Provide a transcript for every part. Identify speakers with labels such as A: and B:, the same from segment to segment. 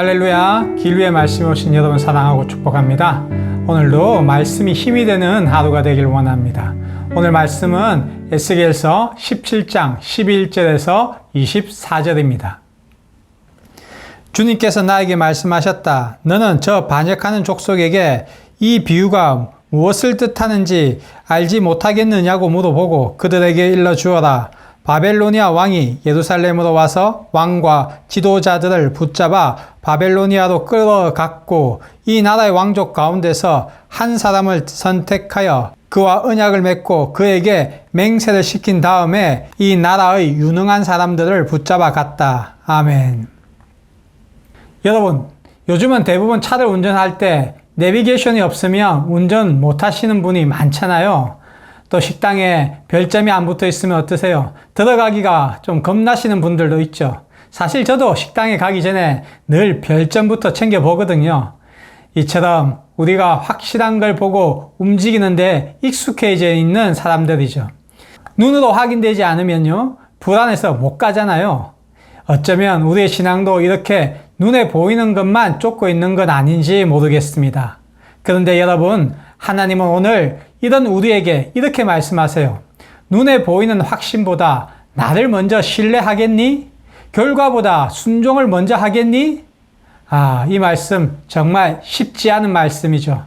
A: 할렐루야, 길 위에 말씀이 오신 여러분 사랑하고 축복합니다. 오늘도 말씀이 힘이 되는 하루가 되길 원합니다. 오늘 말씀은 에스겔서 17장 11절에서 24절입니다. 주님께서 나에게 말씀하셨다. 너는 저 반역하는 족속에게 이 비유가 무엇을 뜻하는지 알지 못하겠느냐고 물어보고 그들에게 일러주어라. 바벨로니아 왕이 예루살렘으로 와서 왕과 지도자들을 붙잡아 바벨로니아로 끌어갔고 이 나라의 왕족 가운데서 한 사람을 선택하여 그와 언약을 맺고 그에게 맹세를 시킨 다음에 이 나라의 유능한 사람들을 붙잡아 갔다. 아멘. 여러분, 요즘은 대부분 차를 운전할 때 내비게이션이 없으면 운전 못 하시는 분이 많잖아요. 또 식당에 별점이 안 붙어 있으면 어떠세요? 들어가기가 좀 겁나시는 분들도 있죠. 사실 저도 식당에 가기 전에 늘 별점부터 챙겨보거든요. 이처럼 우리가 확실한 걸 보고 움직이는데 익숙해져 있는 사람들이죠. 눈으로 확인되지 않으면요, 불안해서 못 가잖아요. 어쩌면 우리의 신앙도 이렇게 눈에 보이는 것만 쫓고 있는 건 아닌지 모르겠습니다. 그런데 여러분, 하나님은 오늘 이런 우리에게 이렇게 말씀하세요. 눈에 보이는 확신보다 나를 먼저 신뢰하겠니? 결과보다 순종을 먼저 하겠니? 이 말씀 정말 쉽지 않은 말씀이죠.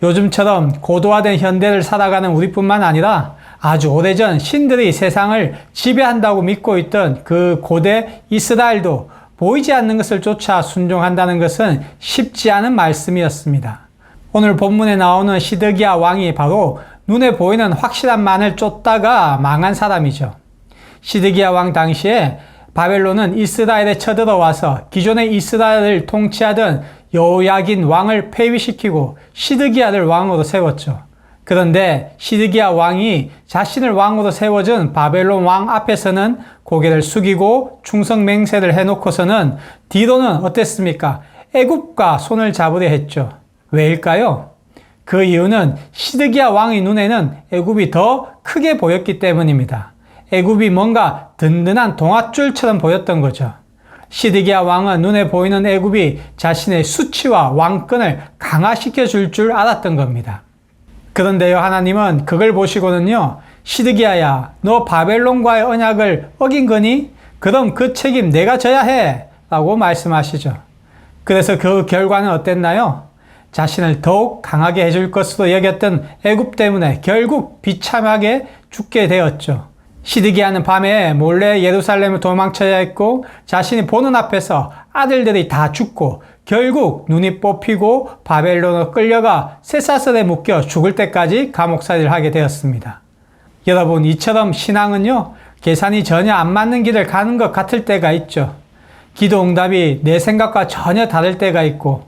A: 요즘처럼 고도화된 현대를 살아가는 우리뿐만 아니라 아주 오래전 신들이 세상을 지배한다고 믿고 있던 그 고대 이스라엘도 보이지 않는 것을 쫓아 순종한다는 것은 쉽지 않은 말씀이었습니다. 오늘 본문에 나오는 시드기야 왕이 바로 눈에 보이는 확실한 만을 쫓다가 망한 사람이죠. 시드기야 왕 당시에 바벨론은 이스라엘에 쳐들어와서 기존의 이스라엘을 통치하던 여호야긴 왕을 폐위시키고 시드기야를 왕으로 세웠죠. 그런데 시드기야 왕이 자신을 왕으로 세워준 바벨론 왕 앞에서는 고개를 숙이고 충성 맹세를 해놓고서는 뒤로는 어땠습니까? 애굽과 손을 잡으려 했죠. 왜일까요? 그 이유는 시드기야 왕의 눈에는 애굽이 더 크게 보였기 때문입니다. 애굽이 뭔가 든든한 동아줄처럼 보였던 거죠. 시드기야 왕은 눈에 보이는 애굽이 자신의 수치와 왕권을 강화시켜 줄 알았던 겁니다. 그런데요, 하나님은 그걸 보시고는요, 시드기야야, 너 바벨론과의 언약을 어긴 거니? 그럼 그 책임 내가 져야 해! 라고 말씀하시죠. 그래서 그 결과는 어땠나요? 자신을 더욱 강하게 해줄 것으로 여겼던 애굽 때문에 결국 비참하게 죽게 되었죠. 시드기야는 밤에 몰래 예루살렘을 도망쳐야 했고 자신이 보는 앞에서 아들들이 다 죽고 결국 눈이 뽑히고 바벨론으로 끌려가 쇠사슬에 묶여 죽을 때까지 감옥살이를 하게 되었습니다. 여러분, 이처럼 신앙은요, 계산이 전혀 안 맞는 길을 가는 것 같을 때가 있죠. 기도 응답이 내 생각과 전혀 다를 때가 있고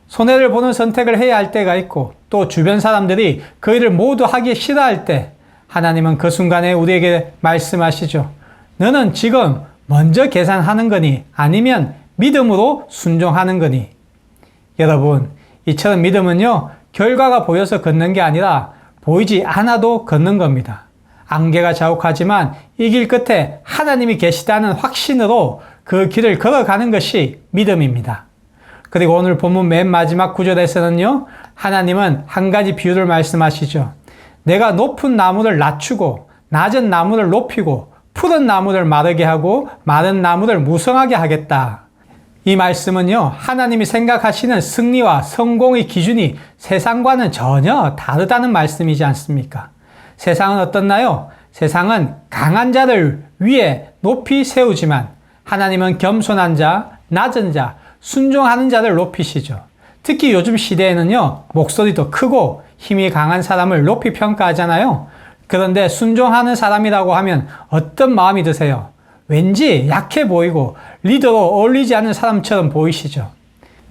A: 손해를 보는 선택을 해야 할 때가 있고 또 주변 사람들이 그 일을 모두 하기 싫어할 때 하나님은 그 순간에 우리에게 말씀하시죠. 너는 지금 먼저 계산하는 거니 아니면 믿음으로 순종하는 거니? 여러분, 이처럼 믿음은요, 결과가 보여서 걷는 게 아니라 보이지 않아도 걷는 겁니다. 안개가 자욱하지만 이 길 끝에 하나님이 계시다는 확신으로 그 길을 걸어가는 것이 믿음입니다. 그리고 오늘 본문 맨 마지막 구절에서는요, 하나님은 한 가지 비유를 말씀하시죠. 내가 높은 나무를 낮추고 낮은 나무를 높이고 푸른 나무를 마르게 하고 마른 나무를 무성하게 하겠다. 이 말씀은요, 하나님이 생각하시는 승리와 성공의 기준이 세상과는 전혀 다르다는 말씀이지 않습니까? 세상은 어떻나요? 세상은 강한 자를 위에 높이 세우지만 하나님은 겸손한 자, 낮은 자, 순종하는 자를 높이시죠. 특히 요즘 시대에는요, 목소리도 크고 힘이 강한 사람을 높이 평가하잖아요. 그런데 순종하는 사람이라고 하면 어떤 마음이 드세요? 왠지 약해 보이고 리더로 어울리지 않는 사람처럼 보이시죠.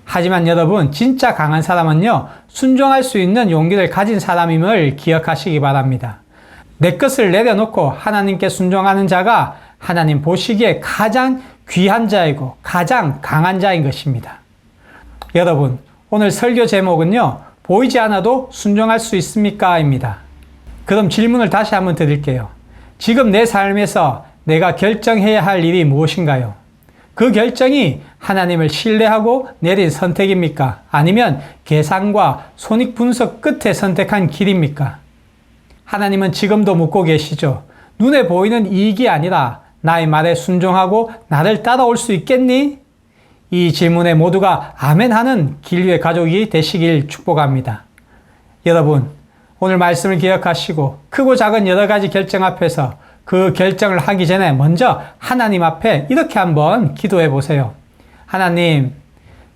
A: 하지만 여러분, 진짜 강한 사람은요, 순종할 수 있는 용기를 가진 사람임을 기억하시기 바랍니다. 내 것을 내려놓고 하나님께 순종하는 자가 하나님 보시기에 가장 귀한 자이고 가장 강한 자인 것입니다. 여러분, 오늘 설교 제목은요, 보이지 않아도 순종할 수 있습니까? 입니다. 그럼 질문을 다시 한번 드릴게요. 지금 내 삶에서 내가 결정해야 할 일이 무엇인가요? 그 결정이 하나님을 신뢰하고 내린 선택입니까? 아니면 계산과 손익분석 끝에 선택한 길입니까? 하나님은 지금도 묻고 계시죠. 눈에 보이는 이익이 아니라 나의 말에 순종하고 나를 따라올 수 있겠니? 이 질문에 모두가 아멘하는 길류의 가족이 되시길 축복합니다. 여러분, 오늘 말씀을 기억하시고 크고 작은 여러 가지 결정 앞에서 그 결정을 하기 전에 먼저 하나님 앞에 이렇게 한번 기도해 보세요. 하나님,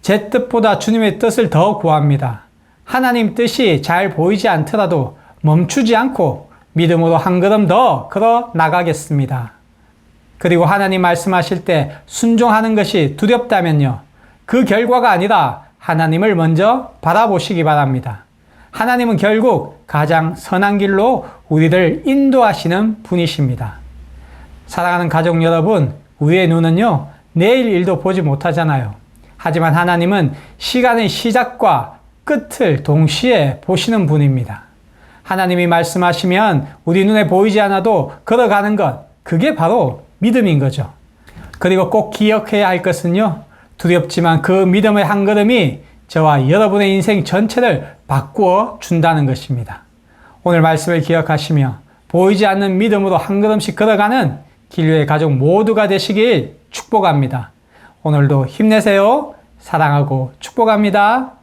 A: 제 뜻보다 주님의 뜻을 더 구합니다. 하나님 뜻이 잘 보이지 않더라도 멈추지 않고 믿음으로 한 걸음 더 걸어 나가겠습니다. 그리고 하나님 말씀하실 때 순종하는 것이 두렵다면요. 그 결과가 아니라 하나님을 먼저 바라보시기 바랍니다. 하나님은 결국 가장 선한 길로 우리를 인도하시는 분이십니다. 사랑하는 가족 여러분, 우리의 눈은요, 내일 일도 보지 못하잖아요. 하지만 하나님은 시간의 시작과 끝을 동시에 보시는 분입니다. 하나님이 말씀하시면 우리 눈에 보이지 않아도 걸어가는 것, 그게 바로 믿음인 거죠. 그리고 꼭 기억해야 할 것은요, 두렵지만 그 믿음의 한 걸음이 저와 여러분의 인생 전체를 바꾸어 준다는 것입니다. 오늘 말씀을 기억하시며 보이지 않는 믿음으로 한 걸음씩 걸어가는 길류의 가족 모두가 되시길 축복합니다. 오늘도 힘내세요. 사랑하고 축복합니다.